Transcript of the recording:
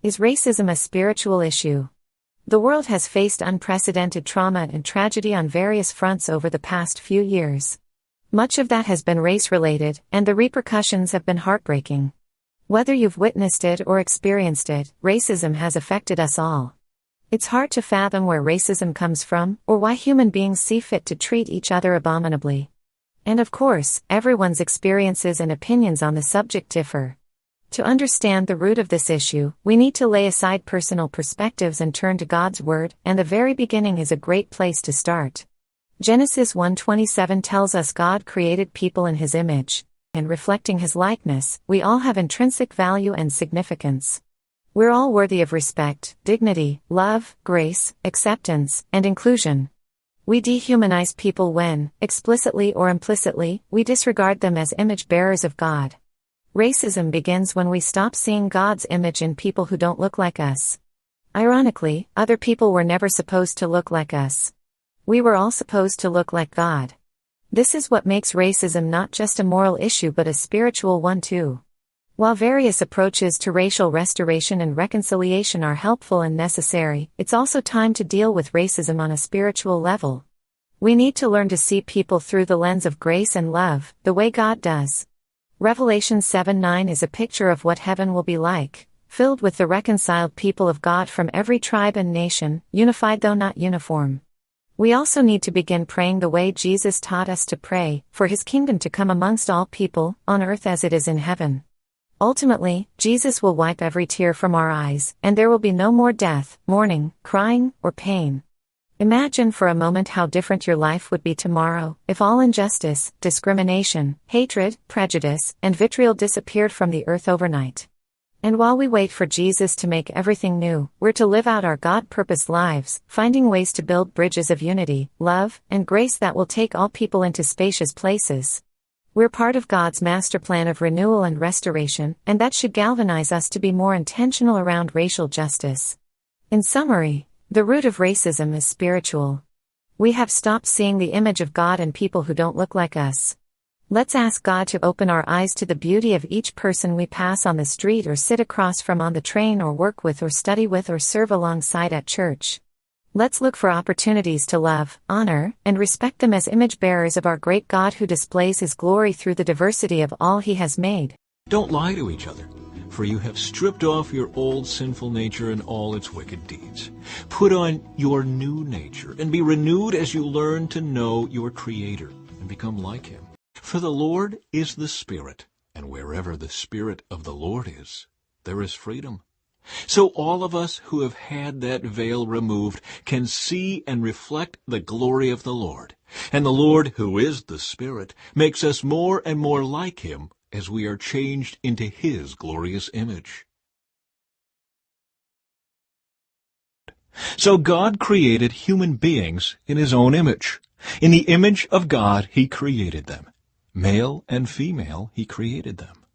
Is racism a spiritual issue? The world has faced unprecedented trauma and tragedy on various fronts over the past few years. Much of that has been race-related, and the repercussions have been heartbreaking. Whether you've witnessed it or experienced it, racism has affected us all. It's hard to fathom where racism comes from, or why human beings see fit to treat each other abominably. And of course, everyone's experiences and opinions on the subject differ. To understand the root of this issue, we need to lay aside personal perspectives and turn to God's Word, and the very beginning is a great place to start. Genesis 1:27 tells us God created people in His image, and reflecting His likeness, we all have intrinsic value and significance. We're all worthy of respect, dignity, love, grace, acceptance, and inclusion. We dehumanize people when, explicitly or implicitly, we disregard them as image bearers of God. Racism begins when we stop seeing God's image in people who don't look like us. Ironically, other people were never supposed to look like us. We were all supposed to look like God. This is what makes racism not just a moral issue but a spiritual one too. While various approaches to racial restoration and reconciliation are helpful and necessary, it's also time to deal with racism on a spiritual level. We need to learn to see people through the lens of grace and love, the way God does. Revelation 7:9 is a picture of what heaven will be like, filled with the reconciled people of God from every tribe and nation, unified though not uniform. We also need to begin praying the way Jesus taught us to pray, for His kingdom to come amongst all people, on earth as it is in heaven. Ultimately, Jesus will wipe every tear from our eyes, and there will be no more death, mourning, crying, or pain. Imagine for a moment how different your life would be tomorrow, if all injustice, discrimination, hatred, prejudice, and vitriol disappeared from the earth overnight. And while we wait for Jesus to make everything new, we're to live out our God-purposed lives, finding ways to build bridges of unity, love, and grace that will take all people into spacious places. We're part of God's master plan of renewal and restoration, and that should galvanize us to be more intentional around racial justice. In summary, the root of racism is spiritual. We have stopped seeing the image of God in people who don't look like us. Let's ask God to open our eyes to the beauty of each person we pass on the street or sit across from on the train or work with or study with or serve alongside at church. Let's look for opportunities to love, honor, and respect them as image bearers of our great God who displays His glory through the diversity of all He has made. Don't lie to each other, for you have stripped off your old sinful nature and all its wicked deeds. Put on your new nature and be renewed as you learn to know your Creator and become like Him. For the Lord is the Spirit, and wherever the Spirit of the Lord is, there is freedom. So all of us who have had that veil removed can see and reflect the glory of the Lord. And the Lord, who is the Spirit, makes us more and more like Him as we are changed into His glorious image. So God created human beings in His own image. In the image of God He created them. Male and female He created them.